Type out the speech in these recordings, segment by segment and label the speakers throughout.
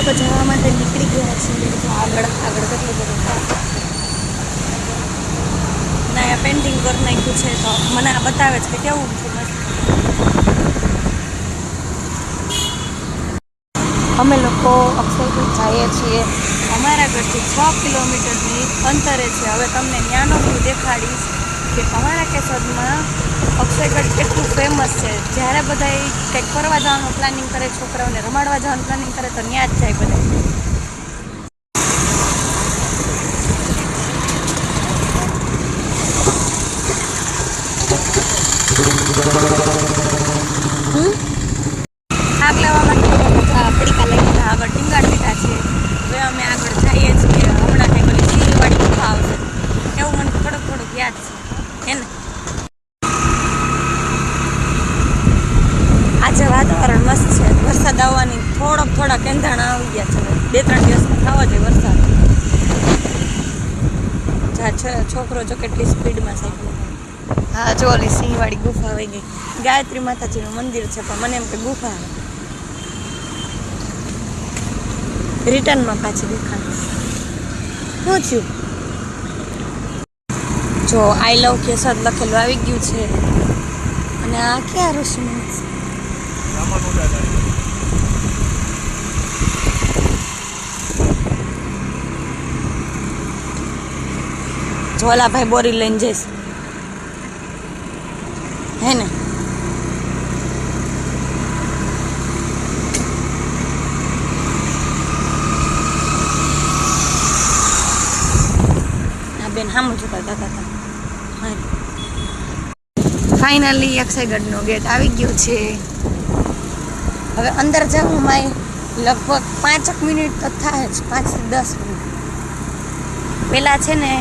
Speaker 1: તો જવા માટે નીકળી ગયા છીએ. તો આગળ આગળ કેટલું બધું ના પેન્ટિંગ કરી નાખ્યું છે. તો મને આ બતાવે છે કે કેવું છે મસ્ત. અમે લોકો અક્ષયકુંડ જઈએ છીએ. અમારા ઘરથી 6 કિલોમીટરની અંતરે છે. હવે તમને ત્યાંનો વ્યૂ દેખાડીશ કે અમારા કેશોદમાં અક્ષયગઢ કેટલું ફેમસ છે. જ્યારે બધા કંઈક ફરવા જવાનું પ્લાનિંગ કરે, છોકરાઓને રમાડવા જવાનું પ્લાનિંગ કરે તો ત્યાં જ જાય બધા. આગ લેવા માટે પડીકા લઈને આગળ ટીંગાડ દીધા છે. હવે અમે આગળ જઈએ છીએ. હમણાં કંઈક ઓલી સીલવાળી ગુફા આવશે એવું મને થોડુંક થોડુંક યાદ છે ને. આજે વાતાવરણ મસ્ત છે. વરસાદ આવવાની થોડાક એંધાણા આવી ગયા છે. 2-3 દિવસમાં થવા જોઈએ વરસાદ. છોકરો જો કેટલી સ્પીડમાં સાયકલ. હા જો ઓલી સિંહવાળી ગુફા આવી ગઈ. ગાયત્રી માતાજીનું મંદિર છે પણ મને એમ કે ગુફા આવે. રિટર્નમાં પાછી દેખાડીશ. શું થયું? જો આઈ લવ કેશોદ લખેલું આવી ગયું છે. અને આ ક્યાં ઋષિ ઝોલાભાઈ બોરી લઈને જઈશ હે ને. આ બેન સામું જોતા હતા. ફાઇનલી અક્ષયગઢનો ગેટ આવી ગયો છે. હવે અંદર જવું માય લગભગ 5 મિનિટ તો થાય જ, 5 થી 10 મિનિટ. પેલા છે ને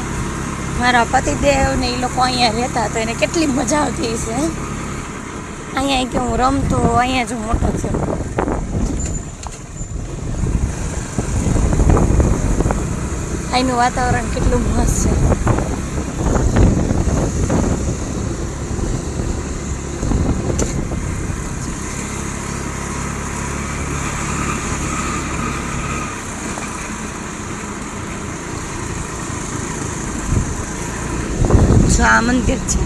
Speaker 1: મારા પતિદેવ ને એ લોકો અહીંયા રહેતા તો એને કેટલી મજા આવતી છે. અહીંયા કે હું રમતો અહીંયા જ મોટો થયો. અહીંનું વાતાવરણ કેટલું મસ્ત છે. આ મંદિર છે.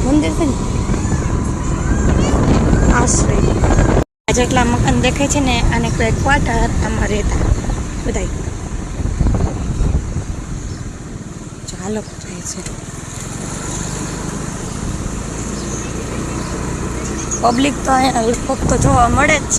Speaker 1: મંદિર છે ને આશ્રય. આ જેટલા મકાન દેખાય છે ને આને કોઈ ક્વાર્ટર. આમાં રહેતા બધા. ચાલો રહે છે. પબ્લિક તો અહીંયા લગભગ તો જોવા મળે જ છે.